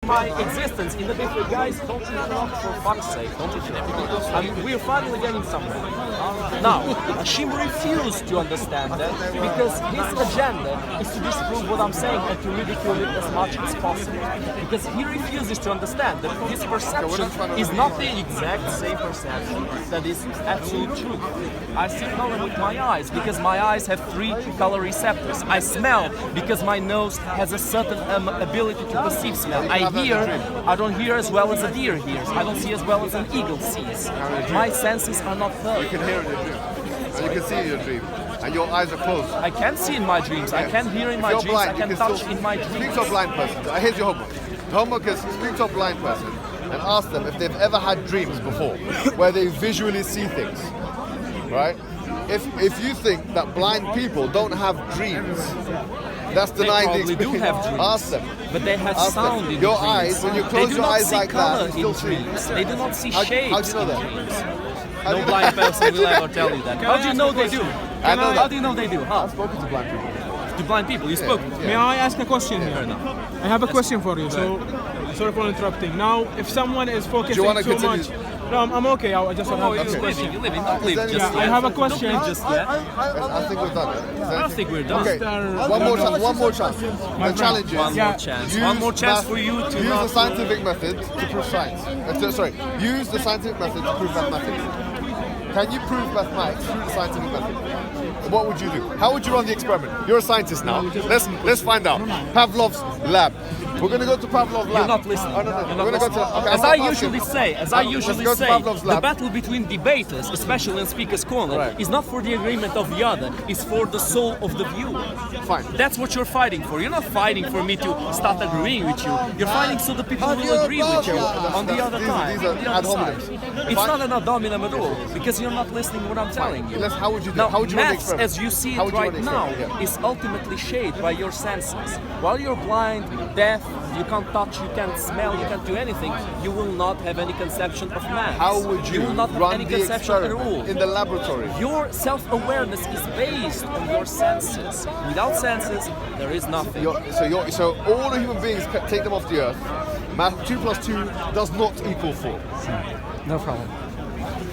my existence in the different guys. Don't interrupt, for fuck's sake. Don't interrupt. We're finally getting somewhere. Now, Hashim refused to understand that because his agenda is to disprove what I'm saying and to ridicule it as much as possible. Because he refuses to understand that his perception is not the exact same perception that is absolute truth. I see color with my eyes because my eyes have 3 color receptors. I smell because my nose has a certain ability to perceive smell. I hear, I don't hear as well as a deer hears. I don't see as well as an eagle sees. My senses are not heard. You can hear in your dream, and you can see in your dream, and your eyes are closed. I can see in my dreams, I can hear in my dreams, blind, I can touch in my dreams. Speak to a blind person. Here's your homework. The homework is speak to a blind person and ask them if they've ever had dreams before, where they visually see things, right? If you think that blind people don't have dreams, that's denying the experience. They probably do have dreams. Ask them. But they have Ask sound them. in Your dreams. eyes, when you close your eyes like that, you still see. They do not see How do you shapes know in that? dreams. No blind person will ever tell you that. How do you know they do? I know How do you know they do? How? I've spoken to blind people. To blind people, you spoke. May I ask a question here? I have a question for you. So, sorry for interrupting. Now, if someone is focusing too much, no, I'm okay. I just want to have a question. You're living. Don't leave just yet. I have a question. Don't leave just yet. I think we're done. I don't think we're done. Okay, one more chance. The challenge is One more chance for you to use the scientific method to prove science. Use the scientific method to prove mathematics. Can you prove mathematics through the scientific method? What would you do? How would you run the experiment? You're a scientist now. Let's find out. Pavlov's lab. We're going to go to Pavlov's lab. You're not listening. Oh, no. You're We're going to go to. Okay, as I usually say, Pavlov's the lab. battle between debaters, especially in Speaker's Corner, is not for the agreement of the other, it's for the soul of the viewer. Fine. That's what you're fighting for. You're not fighting for me to start agreeing with you. You're fighting so the people will agree with you on the other side. These are ad hominems. It's not an ad hominem at all, because you're not listening to what I'm telling you. How would you do? Now, How would you run the maths, experiment? as you see How it would you run right the now, experiment? is ultimately shaped by your senses. While you're blind, deaf, you can't touch, you can't smell, you can't do anything, you will not have any conception of maths. How would you will not have run any the conception at all. experiment in the laboratory? Your self-awareness is based on your senses. Without senses, there is nothing. So all the human beings, take them off the earth. Math 2 plus 2 does not equal 4. No problem.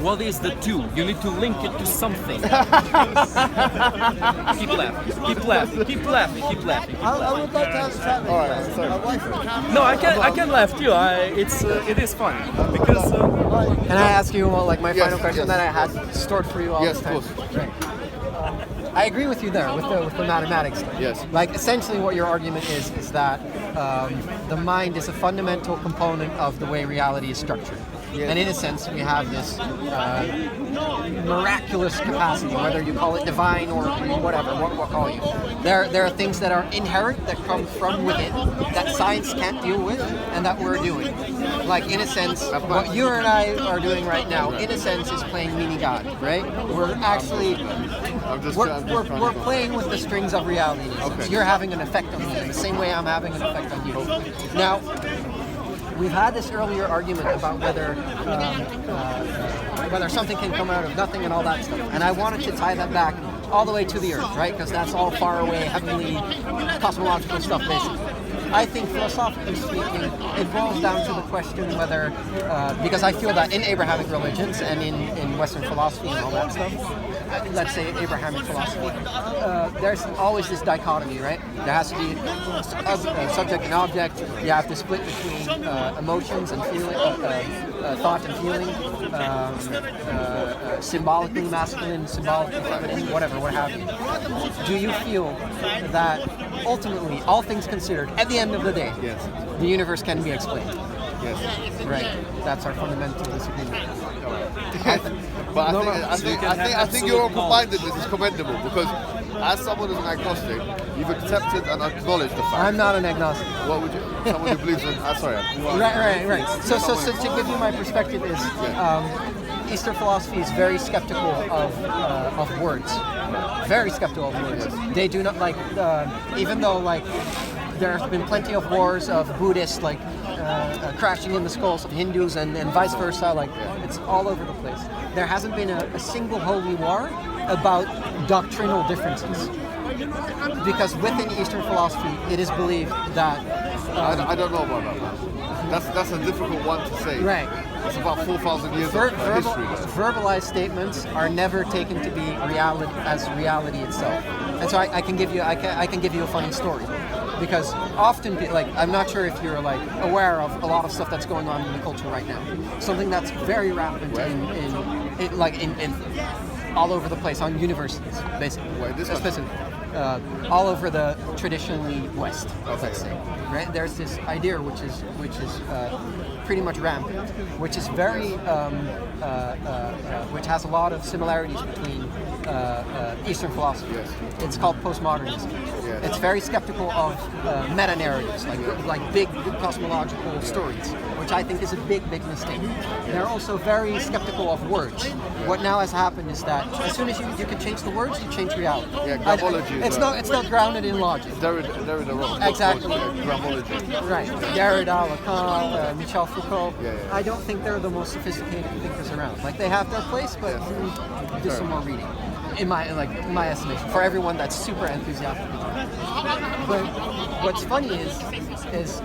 What is the 2? You need to link it to something. Keep laughing. Keep laughing. Keep laughing. Keep laughing. I would like to have a chat with All right, sorry. No, I can laugh too. It is funny because. Can I ask you my final question yes. that I had stored for you all Yes, this of time? course. Right. I agree with you there with the mathematics thing. Yes. Like essentially, what your argument is that the mind is a fundamental component of the way reality is structured. Yes. And in a sense, we have this miraculous capacity, whether you call it divine or whatever, what call you. There are things that are inherent, that come from within, that science can't deal with, and that we're doing. Like, in a sense, what you and I are doing right now, in a sense, is playing mini-God, right? We're actually, we're playing with the strings of reality. Okay. You're having an effect on me in the same way I'm having an effect on you. Now, we've had this earlier argument about whether something can come out of nothing and all that stuff. And I wanted to tie that back all the way to the Earth, right? Because that's all far away, heavenly, cosmological stuff, basically. I think, philosophically speaking, it boils down to the question whether, because I feel that in Abrahamic religions and in Western philosophy and all that stuff, let's say Abrahamic philosophy, there's always this dichotomy, right? There has to be a subject and object. You have to split between emotions and feeling, thought and feeling, symbolically masculine, symbolically feminine, whatever, what have you. Do you feel that ultimately, all things considered, at the end of the day, Yes. the universe can be explained? Yes. Right. That's our fundamental disagreement. But I think your open-mindedness is commendable because as someone who's an agnostic, you've accepted and acknowledged the fact. I'm not an agnostic. What would you? Someone who believes in. Sorry. Right. So to give you my perspective is, Eastern philosophy is very skeptical of words. Very skeptical of words. They do not like, even though there's been plenty of wars of Buddhists crashing in the skulls of Hindus and vice versa. It's all over the place. There hasn't been a single holy war about doctrinal differences. Because within Eastern philosophy, it is believed that I don't know about that, man. That's a difficult one to say. Right. It's about 4,000 years of history. Verbalized statements are never taken to be reality itself, and so I can give you a funny story, because often I'm not sure if you're aware of a lot of stuff that's going on in the culture right now. Something that's very rampant in all over the place on universities, basically. All over the traditionally West, let's say. Right? There's this idea which is pretty much rampant, which is which has a lot of similarities between Eastern philosophy. Yes. It's called postmodernism. Yes. It's very skeptical of meta-narratives, like big cosmological stories, which I think is a big mistake. They're also very skeptical of words. What now has happened is that as soon as you can change the words, you change reality. Yeah, grammology. It's not grounded in logic. Derrida wrote. Exactly. Grammology. Right. Derrida, Lacan, Michel Foucault. Yeah. I don't think they're the most sophisticated thinkers around. They have their place, but do some more reading. In my estimation, for everyone that's super enthusiastic. But what's funny is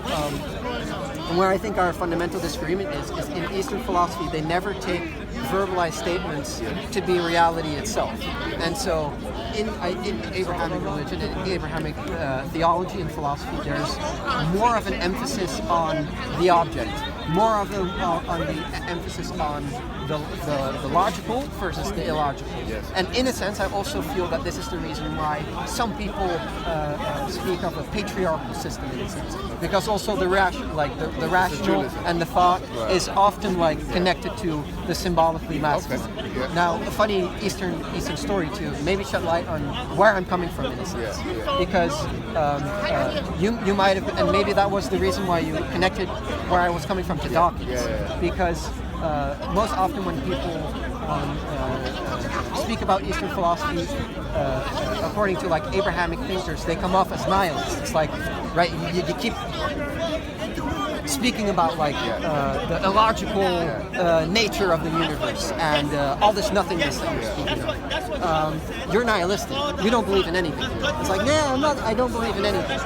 where I think our fundamental disagreement is in Eastern philosophy, they never take verbalized statements to be reality itself. And so in Abrahamic religion and Abrahamic theology and philosophy, there's more of an emphasis on the object, more of on the emphasis on the logical versus the illogical. Yes. And in a sense, I also feel that this is the reason why some people speak of a patriarchal system in a sense, because also the rational and the thought is often connected to the symbolically masculine. Okay. Yeah. Now, a funny Eastern story to maybe shed light on where I'm coming from in a sense, because you might have, and maybe that was the reason why you connected where I was coming from to Dawkins, because most often when people speak about Eastern philosophy, according to Abrahamic thinkers, they come off as nihilists. It's you keep speaking about the illogical nature of the universe and all this nothingness that you're speaking of. You're nihilistic. You don't believe in anything. It's I don't believe in anything.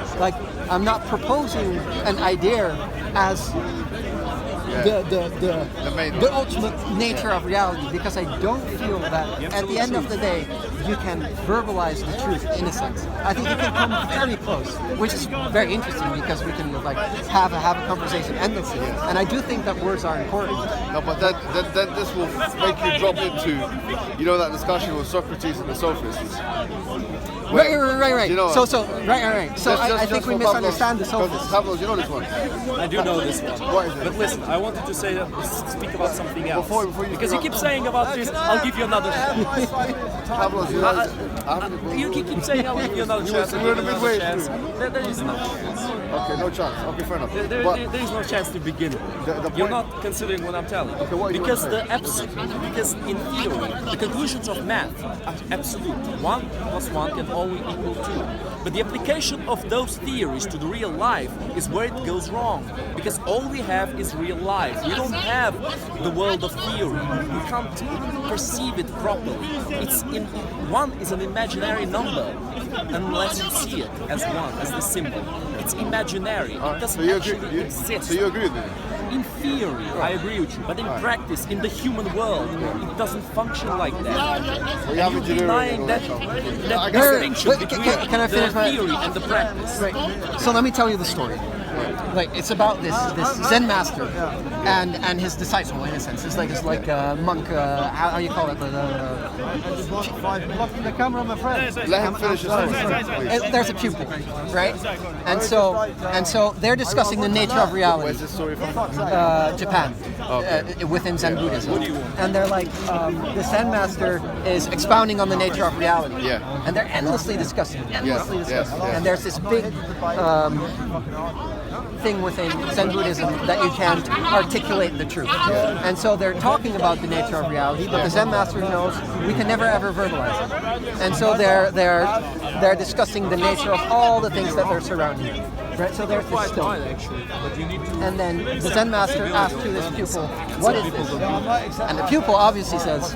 I'm not proposing an idea as the ultimate nature of reality, because I don't feel that at the end of the day you can verbalize the truth in a sense. I think you can come very close, which is very interesting because we can have a conversation endlessly. And I do think that words are important. No, but then this will make you drop into that discussion with Socrates and the sophists. Right. Right. So I think we misunderstand the sophists. Pavlov, you know this one? I do know this one. What is it? But listen, I wanted to speak about something else. Before because you keep saying about this, I'll give you another chance. Pavlov, you keep saying I'll give you another chance. We're in the midway. There is no chance. Okay, no chance. Okay, fair enough. There is no chance to begin with. You're not considering what I'm telling you. Okay, what because in theory, the conclusions of math are absolute. 1 + 1 can only equal 2. But the application of those theories to the real life is where it goes wrong. Because all we have is real life. We don't have the world of theory. We can't perceive it properly. 1 is an imaginary number unless you see it as 1, as the symbol. It's imaginary. It doesn't actually exist. So you agree with me? In theory, I agree with you, but in practice, in the human world, it doesn't function like that. And you're denying that distinction between the theory and the practice. Right. So let me tell you the story. It's about this Zen master and his disciple in a sense. It's like a monk. How you call it? Blocking the camera, my friend. Let him finish his story. There's a pupil, right? And so they're discussing the nature of reality. Where's this story from? Japan, within Zen Buddhism. And they're the Zen master is expounding on the nature of reality. Yeah. And they're endlessly discussing. Yes. And there's this big thing within Zen Buddhism that you can't articulate the truth. And so they're talking about the nature of reality, but the Zen master knows we can never ever verbalize it. And so they're discussing the nature of all the things that they're surrounding. Right, so there's the Quite stone. high actually, but you need to. And then the Zen master asks to this pupil, what is this? And the pupil obviously says,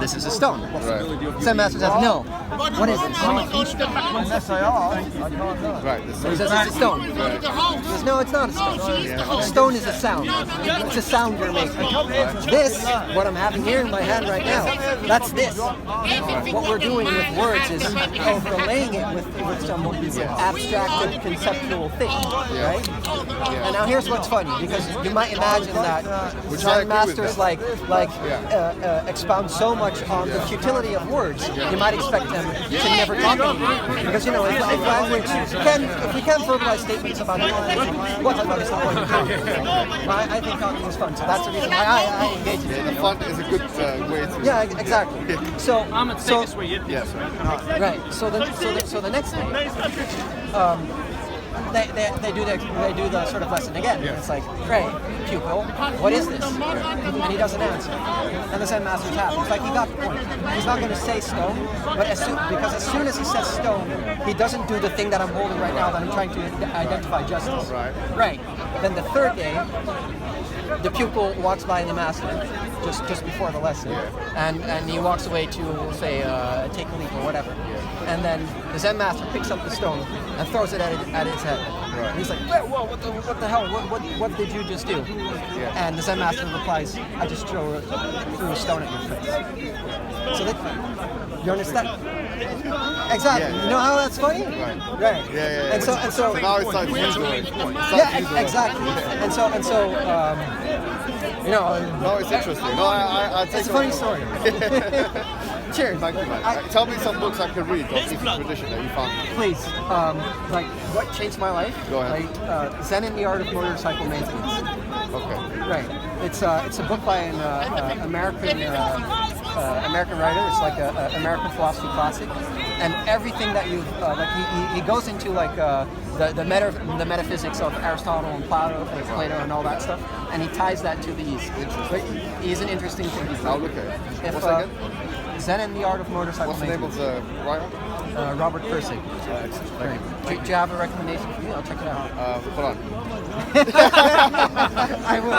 this is a stone. Right. Zen master says, no, what is it? Right. He says, it's a stone. He says, no, it's not a stone. Stone is a sound. It's a sound you're making. This, what I'm having here in my hand right now, that's this. What we're doing with words is overlaying it with some abstracted conceptual thing, right? And now here's what's funny, because you might imagine that Zen masters expound so much on the futility of words, you might expect them to never talk anymore. Because if language if we can verbalize statements about language, what is the point of talking? I think talking is fun, so that's the reason why I engage in it. The fun is a good way to. Yeah, exactly. So, Yes. right. So the next day, they do the sort of lesson again. Yeah. It's like, great, pupil, what is this? And he doesn't answer. And the Zen master's happy. It's like, he got the point. He's not going to say stone, but as soon as he says stone, he doesn't do the thing that I'm holding right now that I'm trying to identify justice. Right. Right. Then the third day, the pupil walks by the master just before the lesson, and he walks away to say take a leap or whatever. And then the Zen master picks up the stone and throws it at his head. Right. And he's like, whoa, what the hell? What did you just do? Yeah. And the Zen master replies, I just threw a stone at your face. So that, you understand? Exactly. Yeah. You know how that's funny? Right. Yeah. And so now it's like visual. Yeah, exactly. And so No, it's interesting. No, I take it's a funny story. Cheers. Thank you, man. Tell me some books I can read of Eastern tradition that you found. Please. Like what changed my life? Go ahead. Like Zen and the Art of Motorcycle Maintenance. Okay. Right. It's a book by an American writer. It's like a American philosophy classic, and everything that you've he goes into like the metaphysics of Aristotle and Plato and all that stuff, and he ties that to the East. Interesting. He's an interesting thing. I'll look at it. What's that again? Zen and the Art of Motorcycle What's the name Maintenance. of the writer? Robert Pirsig. Do you have a recommendation for me? I'll check it out. Hold on. I will.